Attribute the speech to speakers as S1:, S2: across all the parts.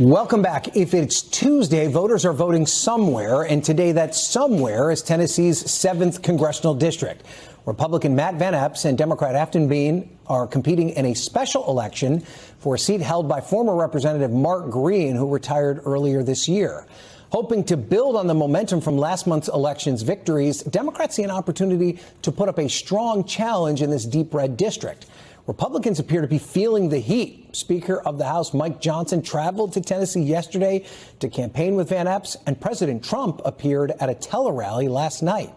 S1: Welcome back. If it's Tuesday, voters are voting somewhere, and today that somewhere is Tennessee's 7th congressional district. Republican Matt Van Epps and Democrat Afton Bean are competing in a special election for a seat held by former Representative Mark Green, who retired earlier this year. Hoping to build on the momentum from last month's election's victories, Democrats see an opportunity to put up a strong challenge in this deep red district. Republicans appear to be feeling the heat. Speaker of the House Mike Johnson traveled to Tennessee yesterday to campaign with Van Epps, and President Trump appeared at a tele-rally last night.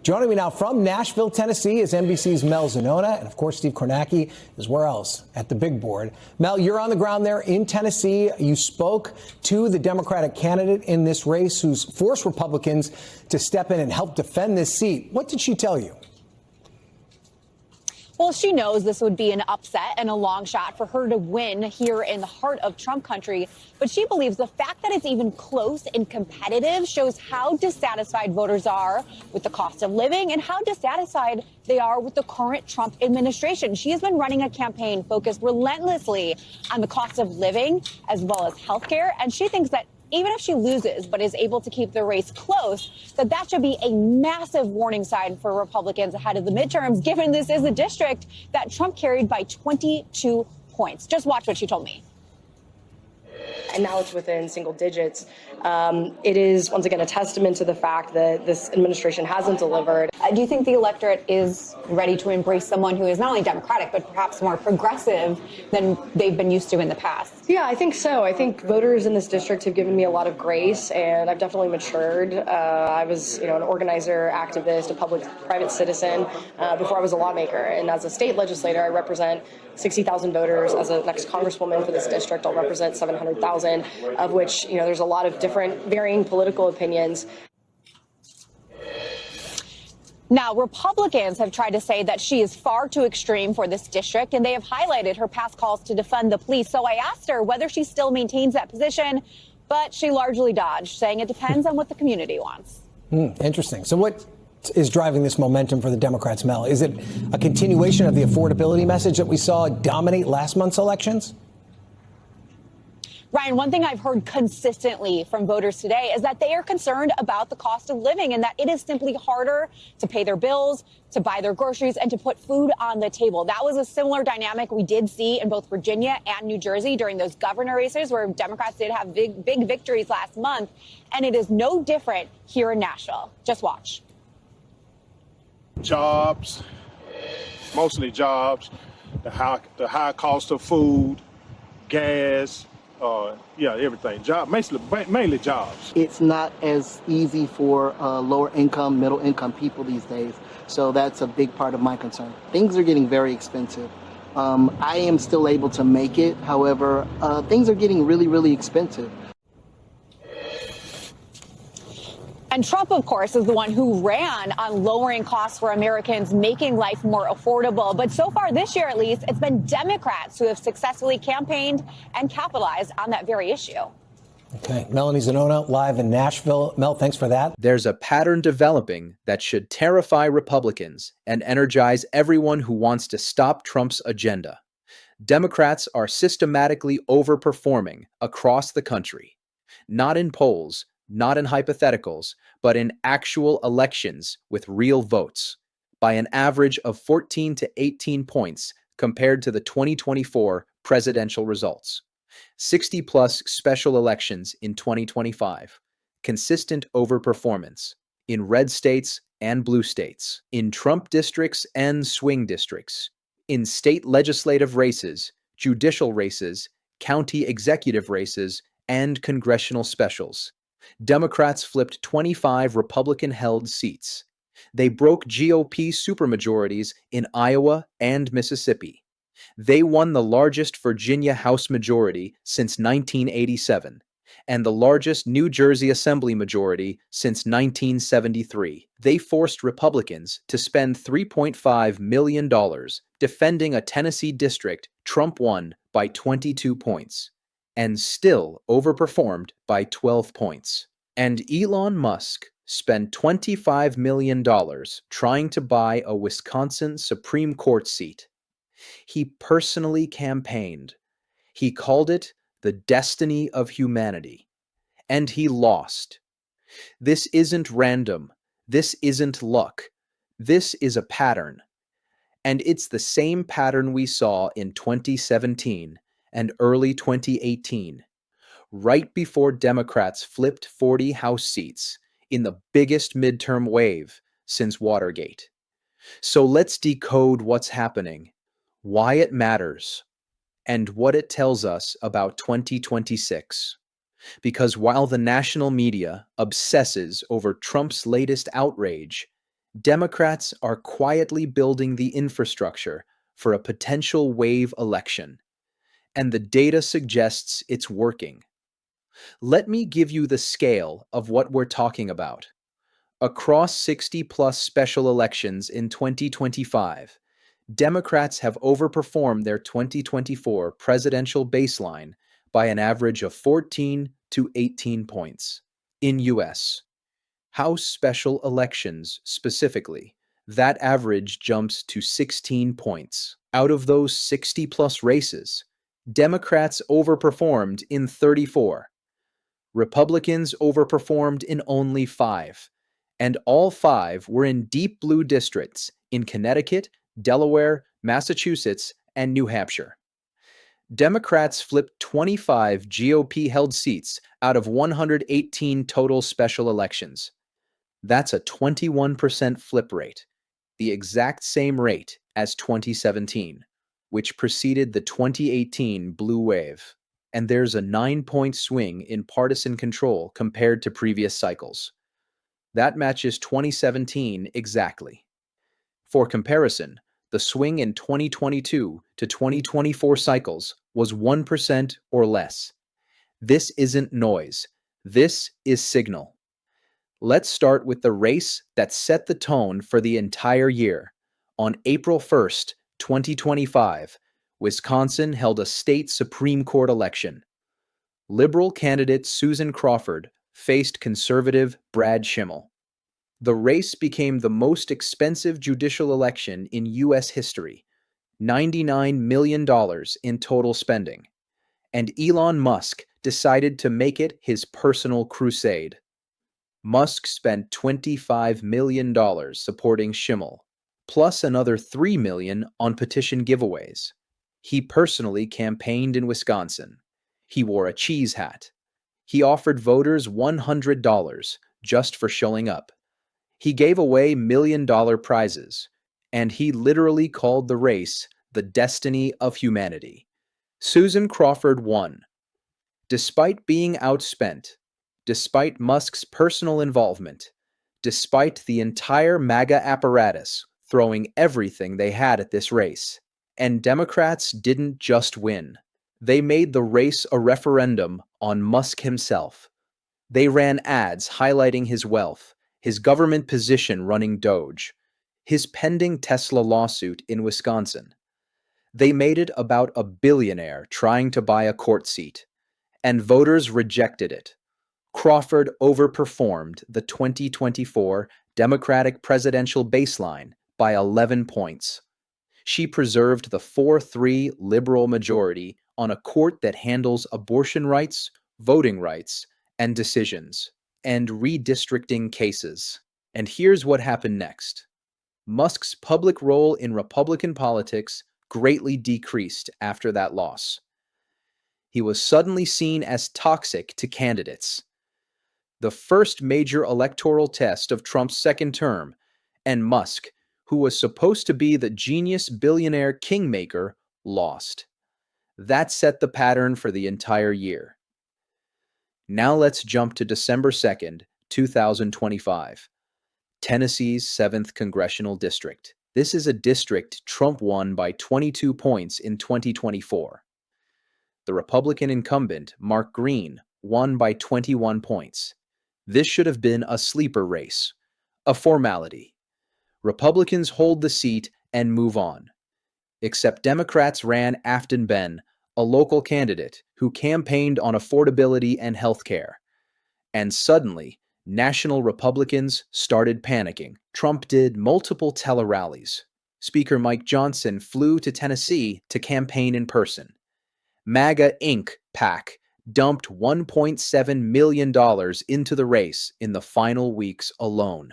S1: Joining me now from Nashville, Tennessee is NBC's Mel Zanona, and of course Steve Kornacki is where else? At the big board. Mel, you're on the ground there in Tennessee. You spoke to the Democratic candidate in this race who's forced Republicans to step in and help defend this seat. What did she tell you?
S2: Well, she knows this would be an upset and a long shot for her to win here in the heart of Trump country. But she believes the fact that it's even close and competitive shows how dissatisfied voters are with the cost of living and how dissatisfied they are with the current Trump administration. She has been running a campaign focused relentlessly on the cost of living as well as health care. And she thinks that even if she loses but is able to keep the race close, that should be a massive warning sign for Republicans ahead of the midterms, given this is a district that Trump carried by 22 points. Just watch what she told me.
S3: And now it's within single digits. It is, once again, a testament to the fact that this administration hasn't delivered.
S2: Do you think the electorate is ready to embrace someone who is not only Democratic, but perhaps more progressive than they've been used to in the past?
S3: Yeah, I think so. I think voters in this district have given me a lot of grace, and I've definitely matured. I was, an organizer, activist, a public-private citizen before I was a lawmaker. And as a state legislator, I represent 60,000 voters. As a next congresswoman for this district, I'll represent 700,000, of which, there's a lot of different varying political opinions.
S2: Now, Republicans have tried to say that she is far too extreme for this district, and they have highlighted her past calls to defund the police. So I asked her whether she still maintains that position, but she largely dodged, saying it depends on what the community wants.
S1: Interesting. So what is driving this momentum for the Democrats, Mel? Is it a continuation of the affordability message that we saw dominate last month's elections?
S2: Ryan, one thing I've heard consistently from voters today is that they are concerned about the cost of living and that it is simply harder to pay their bills, to buy their groceries, and to put food on the table. That was a similar dynamic we did see in both Virginia and New Jersey during those governor races where Democrats did have big victories last month. And it is no different here in Nashville. Just watch.
S4: Jobs, mostly jobs, the high cost of food, gas, everything. Mainly jobs.
S5: It's not as easy for lower income, middle income people these days. So that's a big part of my concern. Things are getting very expensive. I am still able to make it. However, things are getting really, really expensive.
S2: And Trump, of course, is the one who ran on lowering costs for Americans, making life more affordable. But so far this year, at least, it's been Democrats who have successfully campaigned and capitalized on that very issue.
S1: Okay. Melanie Zanona, live in Nashville. Mel, thanks for that.
S6: There's a pattern developing that should terrify Republicans and energize everyone who wants to stop Trump's agenda. Democrats are systematically overperforming across the country, not in polls, not in hypotheticals, but in actual elections with real votes, by an average of 14 to 18 points compared to the 2024 presidential results. 60-plus special elections in 2025. Consistent overperformance in red states and blue states, in Trump districts and swing districts, in state legislative races, judicial races, county executive races, and congressional specials. Democrats flipped 25 Republican-held seats. They broke GOP supermajorities in Iowa and Mississippi. They won the largest Virginia House majority since 1987 and the largest New Jersey Assembly majority since 1973. They forced Republicans to spend $3.5 million defending a Tennessee district Trump won by 22 points. And still overperformed by 12 points. And Elon Musk spent $25 million trying to buy a Wisconsin Supreme Court seat. He personally campaigned. He called it the destiny of humanity. And he lost. This isn't random. This isn't luck. This is a pattern. And it's the same pattern we saw in 2017 and early 2018, right before Democrats flipped 40 House seats in the biggest midterm wave since Watergate. So let's decode what's happening, why it matters, and what it tells us about 2026. Because while the national media obsesses over Trump's latest outrage, Democrats are quietly building the infrastructure for a potential wave election, and the data suggests it's working. Let me give you the scale of what we're talking about. Across 60-plus special elections in 2025, Democrats have overperformed their 2024 presidential baseline by an average of 14 to 18 points. In U.S. House special elections specifically, that average jumps to 16 points. Out of those 60-plus races, Democrats overperformed in 34. Republicans overperformed in only 5, and all 5 were in deep blue districts in Connecticut, Delaware, Massachusetts, and New Hampshire. Democrats flipped 25 GOP-held seats out of 118 total special elections. That's a 21% flip rate, the exact same rate as 2017, which preceded the 2018 blue wave. And there's a 9-point swing in partisan control compared to previous cycles. That matches 2017 exactly. For comparison, the swing in 2022 to 2024 cycles was 1% or less. This isn't noise. This is signal. Let's start with the race that set the tone for the entire year. On April 1st, 2025, Wisconsin held a state Supreme Court election. Liberal candidate Susan Crawford faced conservative Brad Schimmel. The race became the most expensive judicial election in U.S. history, $99 million in total spending. And Elon Musk decided to make it his personal crusade. Musk spent $25 million supporting Schimmel, plus another $3 million on petition giveaways. He personally campaigned in Wisconsin. He wore a cheese hat. He offered voters $100 just for showing up. He gave away million-dollar prizes, and he literally called the race the destiny of humanity. Susan Crawford won. Despite being outspent, despite Musk's personal involvement, despite the entire MAGA apparatus throwing everything they had at this race. And Democrats didn't just win. They made the race a referendum on Musk himself. They ran ads highlighting his wealth, his government position running Doge, his pending Tesla lawsuit in Wisconsin. They made it about a billionaire trying to buy a court seat, and voters rejected it. Crawford overperformed the 2024 Democratic presidential baseline by 11 points. She preserved the 4-3 liberal majority on a court that handles abortion rights, voting rights, and decisions, and redistricting cases. And here's what happened next. Musk's public role in Republican politics greatly decreased after that loss. He was suddenly seen as toxic to candidates. The first major electoral test of Trump's second term, and Musk, who was supposed to be the genius billionaire kingmaker, lost. That set the pattern for the entire year. Now let's jump to December 2nd, 2025. Tennessee's 7th Congressional District. This is a district Trump won by 22 points in 2024. The Republican incumbent, Mark Green, won by 21 points. This should have been a sleeper race, a formality. Republicans hold the seat and move on. Except Democrats ran Afton Ben, a local candidate who campaigned on affordability and health care. And suddenly, national Republicans started panicking. Trump did multiple tele-rallies. Speaker Mike Johnson flew to Tennessee to campaign in person. MAGA Inc. PAC dumped $1.7 million into the race in the final weeks alone.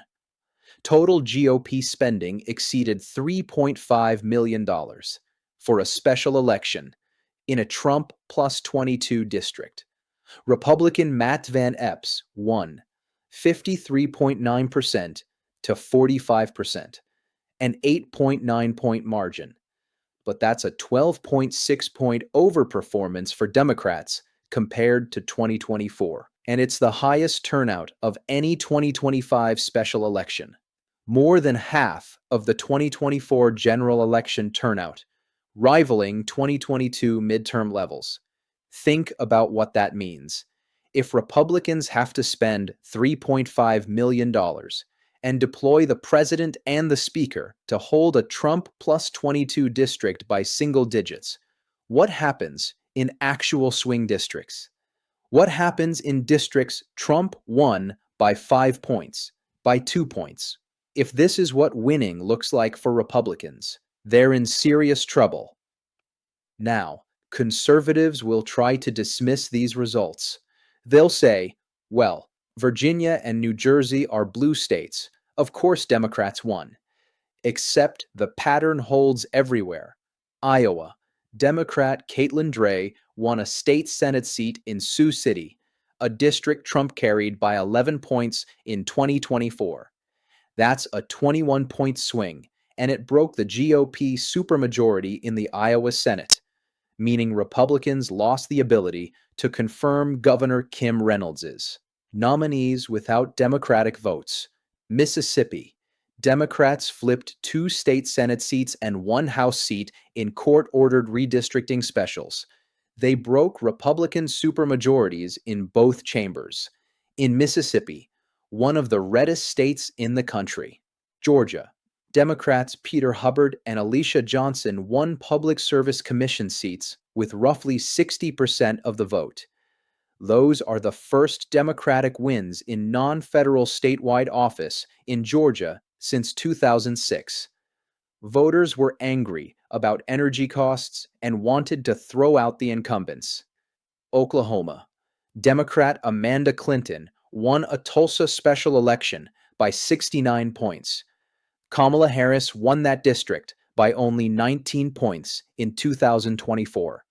S6: Total GOP spending exceeded $3.5 million for a special election in a Trump plus 22 district. Republican Matt Van Epps won 53.9% to 45%, an 8.9-point margin. But that's a 12.6-point overperformance for Democrats compared to 2024. And it's the highest turnout of any 2025 special election. More than half of the 2024 general election turnout, rivaling 2022 midterm levels. Think about what that means. If Republicans have to spend $3.5 million and deploy the president and the speaker to hold a Trump plus 22 district by single digits, what happens in actual swing districts? What happens in districts Trump won by 5 points, by 2 points? If this is what winning looks like for Republicans, they're in serious trouble. Now, conservatives will try to dismiss these results. They'll say, well, Virginia and New Jersey are blue states. Of course Democrats won. Except the pattern holds everywhere. Iowa, Democrat Caitlin Dray won a state Senate seat in Sioux City, a district Trump carried by 11 points in 2024. That's a 21-point swing, and it broke the GOP supermajority in the Iowa Senate, meaning Republicans lost the ability to confirm Governor Kim Reynolds's nominees without Democratic votes. Mississippi, Democrats flipped 2 state Senate seats and 1 House seat in court-ordered redistricting specials. They broke Republican supermajorities in both chambers. In Mississippi, one of the reddest states in the country, Georgia, Democrats Peter Hubbard and Alicia Johnson won Public Service Commission seats with roughly 60% of the vote. Those are the first Democratic wins in non-federal statewide office in Georgia since 2006. Voters were angry about energy costs and wanted to throw out the incumbents. Oklahoma, Democrat Amanda Clinton won a Tulsa special election by 69 points. Kamala Harris won that district by only 19 points in 2024.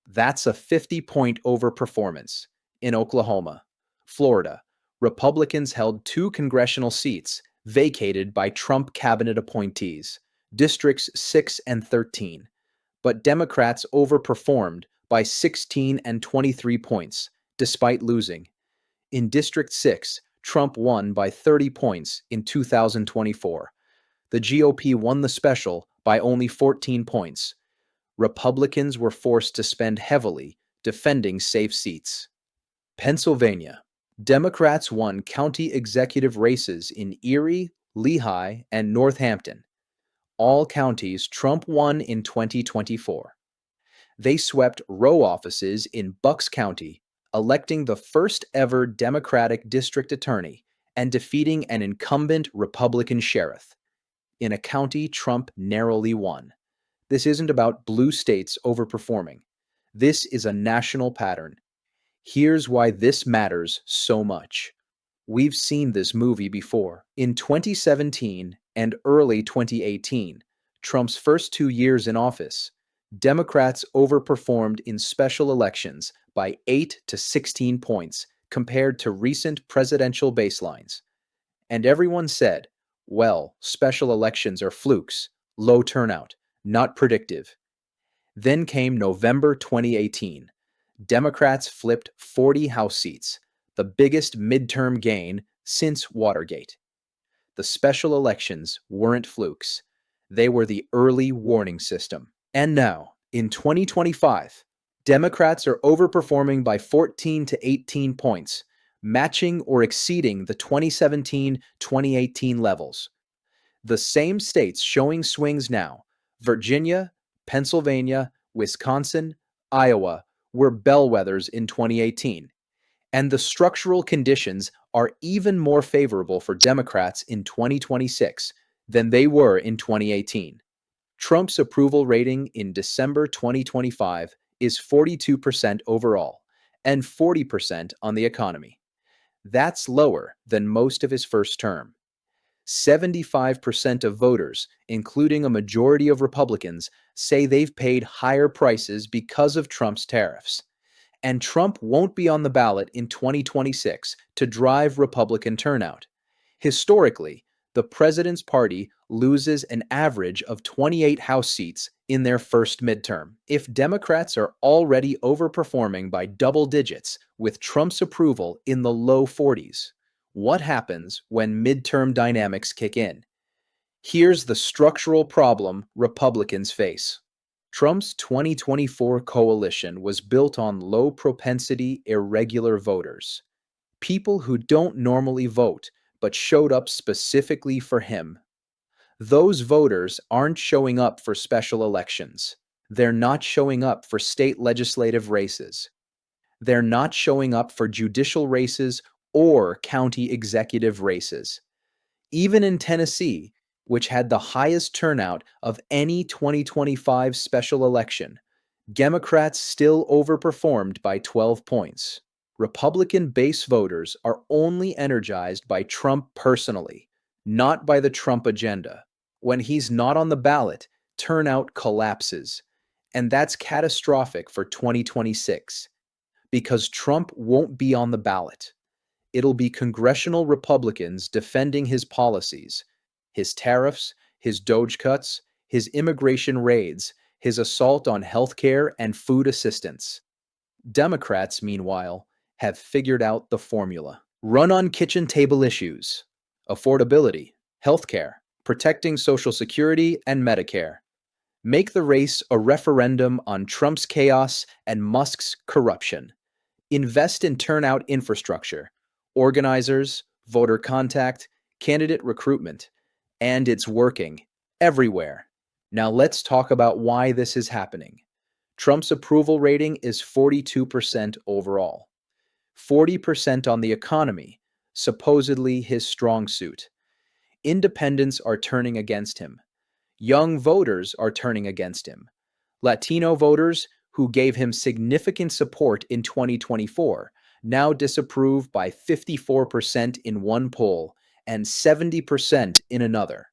S6: That's a 50-point overperformance. In Oklahoma, Florida, Republicans held 2 congressional seats vacated by Trump cabinet appointees, districts 6 and 13, but Democrats overperformed by 16 and 23 points, despite losing. In District 6, Trump won by 30 points in 2024. The GOP won the special by only 14 points. Republicans were forced to spend heavily defending safe seats. Pennsylvania, Democrats won county executive races in Erie, Lehigh, and Northampton. All counties Trump won in 2024. They swept row offices in Bucks County, electing the first ever Democratic district attorney and defeating an incumbent Republican sheriff in a county Trump narrowly won. This isn't about blue states overperforming. This is a national pattern. Here's why this matters so much. We've seen this movie before. In 2017 and early 2018, Trump's first 2 years in office, Democrats overperformed in special elections by 8 to 16 points compared to recent presidential baselines. And everyone said, well, special elections are flukes, low turnout, not predictive. Then came November 2018. Democrats flipped 40 House seats, the biggest midterm gain since Watergate. The special elections weren't flukes. They were the early warning system. And now, in 2025, Democrats are overperforming by 14 to 18 points, matching or exceeding the 2017-2018 levels. The same states showing swings now, Virginia, Pennsylvania, Wisconsin, Iowa, were bellwethers in 2018. And the structural conditions are even more favorable for Democrats in 2026 than they were in 2018. Trump's approval rating in December 2025 is 42% overall and 40% on the economy. That's lower than most of his first term. 75% of voters, including a majority of Republicans, say they've paid higher prices because of Trump's tariffs. And Trump won't be on the ballot in 2026 to drive Republican turnout. Historically, the president's party loses an average of 28 House seats in their first midterm. If Democrats are already overperforming by double digits with Trump's approval in the low 40s, what happens when midterm dynamics kick in? Here's the structural problem Republicans face. Trump's 2024 coalition was built on low-propensity, irregular voters, people who don't normally vote but showed up specifically for him. Those voters aren't showing up for special elections. They're not showing up for state legislative races. They're not showing up for judicial races or county executive races. Even in Tennessee, which had the highest turnout of any 2025 special election, Democrats still overperformed by 12 points. Republican base voters are only energized by Trump personally, not by the Trump agenda. When he's not on the ballot, turnout collapses. And that's catastrophic for 2026, because Trump won't be on the ballot. It'll be congressional Republicans defending his policies, his tariffs, his DOGE cuts, his immigration raids, his assault on healthcare and food assistance. Democrats, meanwhile, have figured out the formula. Run on kitchen table issues: affordability, healthcare, protecting Social Security and Medicare. Make the race a referendum on Trump's chaos and Musk's corruption. Invest in turnout infrastructure, organizers, voter contact, candidate recruitment, and it's working everywhere. Now let's talk about why this is happening. Trump's approval rating is 42% overall, 40% on the economy, supposedly his strong suit. Independents are turning against him. Young voters are turning against him. Latino voters, who gave him significant support in 2024, now disapprove by 54% in one poll and 70% in another.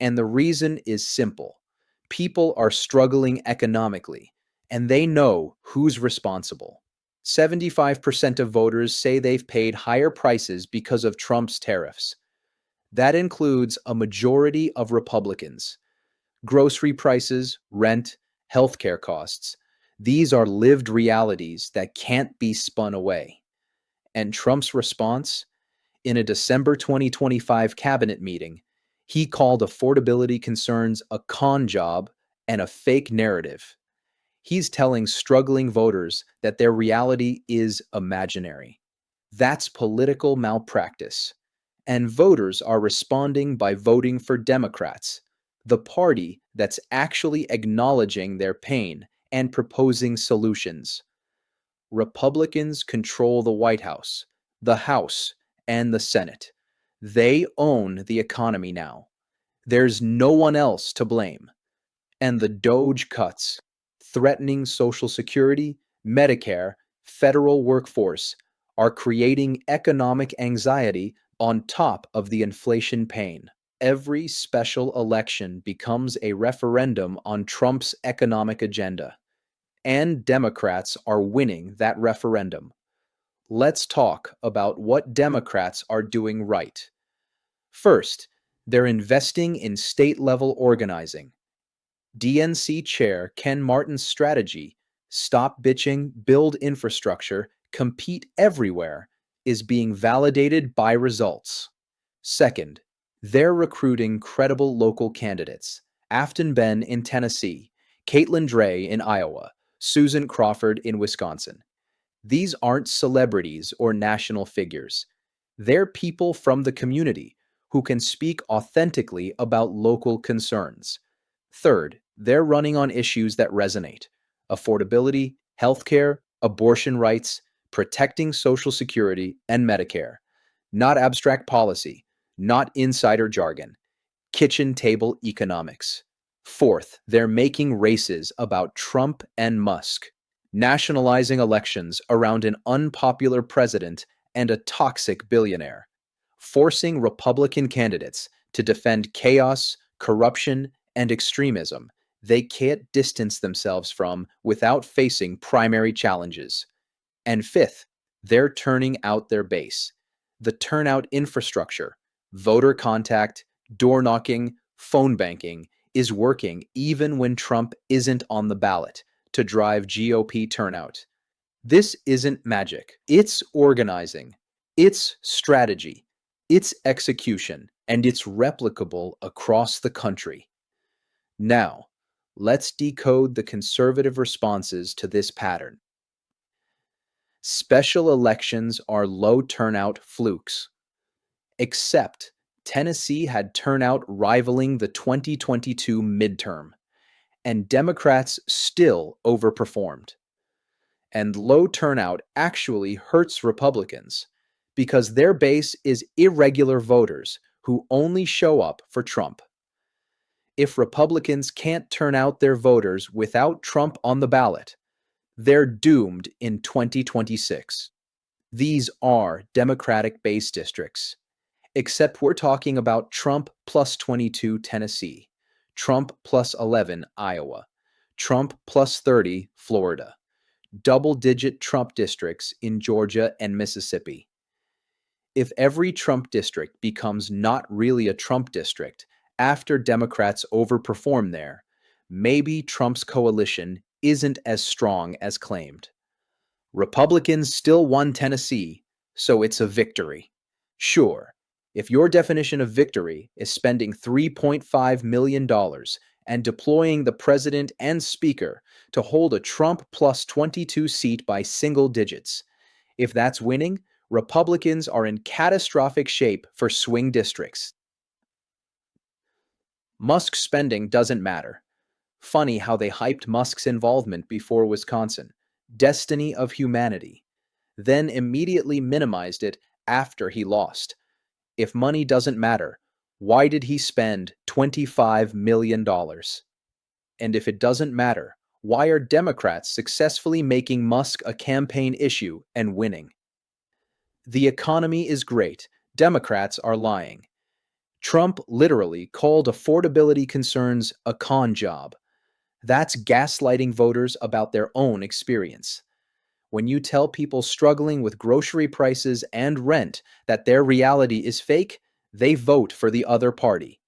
S6: And the reason is simple. People are struggling economically, and they know who's responsible. 75% of voters say they've paid higher prices because of Trump's tariffs. That includes a majority of Republicans. Grocery prices, rent, healthcare costs. These are lived realities that can't be spun away. And Trump's response? In a December 2025 cabinet meeting, he called affordability concerns a con job and a fake narrative. He's telling struggling voters that their reality is imaginary. That's political malpractice. And voters are responding by voting for Democrats, the party that's actually acknowledging their pain and proposing solutions. Republicans control the White House, the House, and the Senate. They own the economy now. There's no one else to blame. And the DOGE cuts, threatening Social Security, Medicare, federal workforce, are creating economic anxiety on top of the inflation pain. Every special election becomes a referendum on Trump's economic agenda. And Democrats are winning that referendum. Let's talk about what Democrats are doing right. First, they're investing in state-level organizing. DNC Chair Ken Martin's strategy, stop bitching, build infrastructure, compete everywhere, is being validated by results. Second, they're recruiting credible local candidates. Afton Ben in Tennessee, Caitlin Dray in Iowa, Susan Crawford in Wisconsin. These aren't celebrities or national figures. They're people from the community who can speak authentically about local concerns. Third, they're running on issues that resonate: affordability, healthcare, abortion rights, protecting Social Security and Medicare. Not abstract policy, not insider jargon, kitchen table economics. Fourth, they're making races about Trump and Musk. nationalizing elections around an unpopular president and a toxic billionaire, forcing Republican candidates to defend chaos, corruption, and extremism they can't distance themselves from without facing primary challenges. And fifth, they're turning out their base. The turnout infrastructure, voter contact, door knocking, phone banking, is working even when Trump isn't on the ballot to drive GOP turnout. This isn't magic. It's organizing, it's strategy, it's execution, and it's replicable across the country. Now, let's decode the conservative responses to this pattern. Special elections are low turnout flukes. Except Tennessee had turnout rivaling the 2022 midterm, and Democrats still overperformed. And low turnout actually hurts Republicans because their base is irregular voters who only show up for Trump. If Republicans can't turn out their voters without Trump on the ballot, they're doomed in 2026. These are Democratic base districts, except we're talking about Trump plus 22 Tennessee, Trump plus 11 Iowa, Trump plus 30 Florida, double-digit Trump districts in Georgia and Mississippi. If every Trump district becomes not really a Trump district after Democrats overperform there, maybe Trump's coalition isn't as strong as claimed. Republicans still won Tennessee, so it's a victory. Sure, if your definition of victory is spending $3.5 million and deploying the president and speaker to hold a Trump plus 22 seat by single digits, if that's winning, Republicans are in catastrophic shape for swing districts. Musk's spending doesn't matter. Funny how they hyped Musk's involvement before Wisconsin, destiny of humanity, then immediately minimized it after he lost. If money doesn't matter, why did he spend $25 million? And if it doesn't matter, why are Democrats successfully making Musk a campaign issue and winning? The economy is great. Democrats are lying. Trump literally called affordability concerns a con job. That's gaslighting voters about their own experience. When you tell people struggling with grocery prices and rent that their reality is fake, they vote for the other party.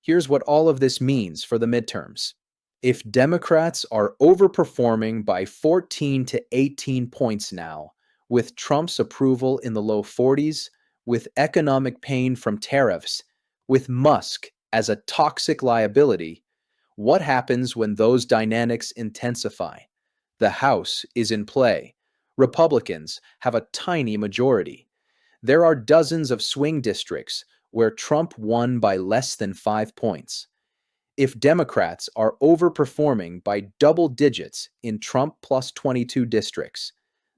S6: Here's what all of this means for the midterms. If Democrats are overperforming by 14 to 18 points now, with Trump's approval in the low 40s, with economic pain from tariffs, with Musk as a toxic liability, what happens when those dynamics intensify? The House is in play. Republicans have a tiny majority. There are dozens of swing districts where Trump won by less than 5 points. If Democrats are overperforming by double digits in Trump plus 22 districts,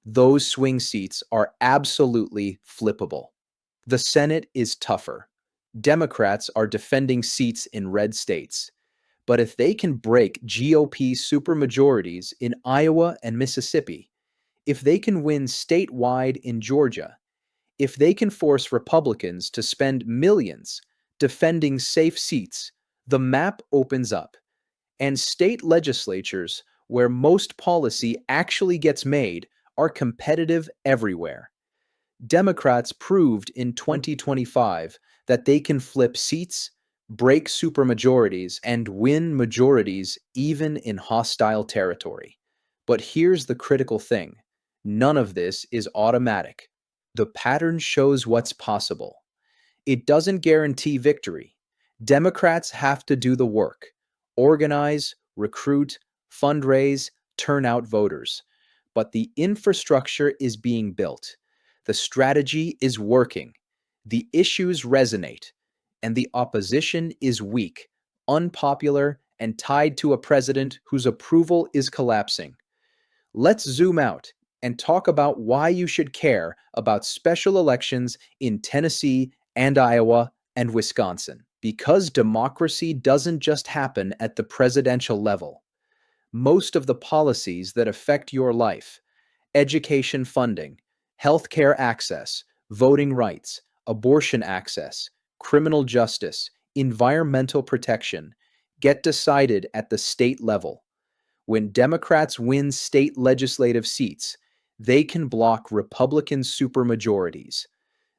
S6: those swing seats are absolutely flippable. The Senate is tougher. Democrats are defending seats in red states. But if they can break GOP supermajorities in Iowa and Mississippi, if they can win statewide in Georgia, if they can force Republicans to spend millions defending safe seats, the map opens up. And state legislatures, where most policy actually gets made, are competitive everywhere. Democrats proved in 2025 that they can flip seats, break supermajorities, and win majorities even in hostile territory. But here's the critical thing. None of this is automatic. The pattern shows what's possible. It doesn't guarantee victory. Democrats have to do the work. Organize, recruit, fundraise, turn out voters. But the infrastructure is being built. The strategy is working. The issues resonate. And the opposition is weak, unpopular, and tied to a president whose approval is collapsing. Let's zoom out and talk about why you should care about special elections in Tennessee and Iowa and Wisconsin. Because democracy doesn't just happen at the presidential level. most of the policies that affect your life: education funding, healthcare access, voting rights, abortion access, criminal justice, environmental protection, get decided at the state level. When Democrats win state legislative seats, they can block Republican supermajorities.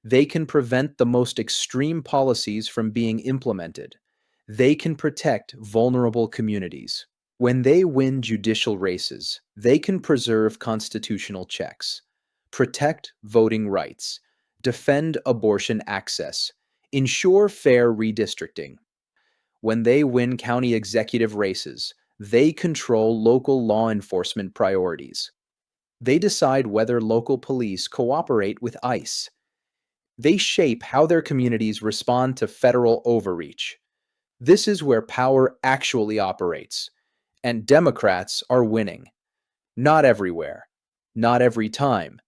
S6: They can prevent the most extreme policies from being implemented. They can protect vulnerable communities. When they win judicial races, they can preserve constitutional checks, protect voting rights, defend abortion access, ensure fair redistricting. When they win county executive races, they control local law enforcement priorities. They decide whether local police cooperate with ICE. They shape how their communities respond to federal overreach. This is where power actually operates. And Democrats are winning. Not everywhere, not every time,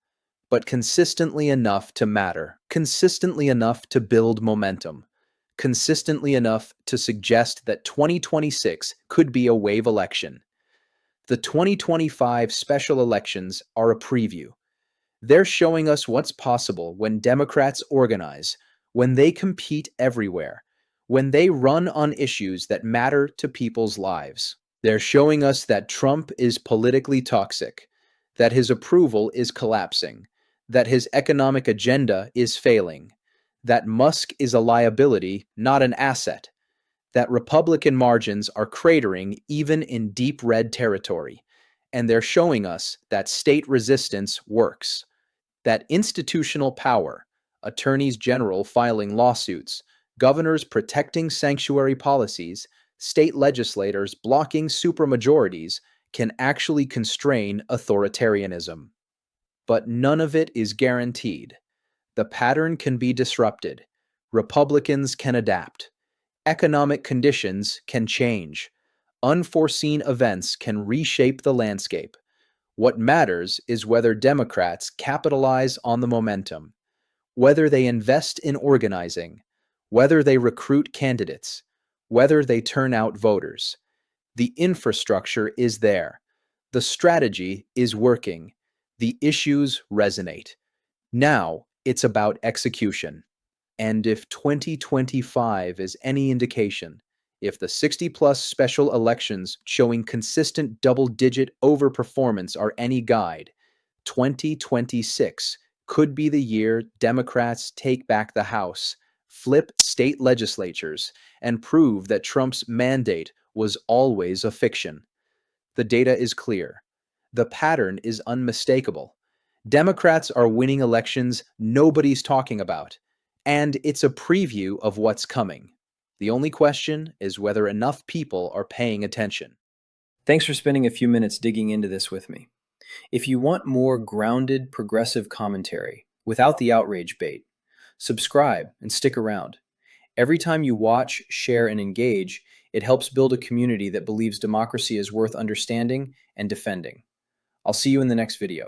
S6: but consistently enough to matter, consistently enough to build momentum, consistently enough to suggest that 2026 could be a wave election. The 2025 special elections are a preview. They're showing us what's possible when Democrats organize, when they compete everywhere, when they run on issues that matter to people's lives. They're showing us that Trump is politically toxic, that his approval is collapsing, that his economic agenda is failing, that Musk is a liability, not an asset, that Republican margins are cratering even in deep red territory. And they're showing us that state resistance works, that institutional power, attorneys general filing lawsuits, governors protecting sanctuary policies, state legislators blocking supermajorities, can actually constrain authoritarianism. But none of it is guaranteed. The pattern can be disrupted. Republicans can adapt. Economic conditions can change. Unforeseen events can reshape the landscape. What matters is whether Democrats capitalize on the momentum, whether they invest in organizing, whether they recruit candidates, whether they turn out voters. The infrastructure is there. The strategy is working. The issues resonate. Now it's about execution. And if 2025 is any indication, if the 60-plus special elections showing consistent double-digit overperformance are any guide, 2026 could be the year Democrats take back the House, flip state legislatures, and prove that Trump's mandate was always a fiction. The data is clear. The pattern is unmistakable. Democrats are winning elections nobody's talking about, and it's a preview of what's coming. The only question is whether enough people are paying attention.
S7: Thanks for spending a few minutes digging into this with me. If you want more grounded, progressive commentary without the outrage bait, subscribe and stick around. Every time you watch, share, and engage, it helps build a community that believes democracy is worth understanding and defending. I'll see you in the next video.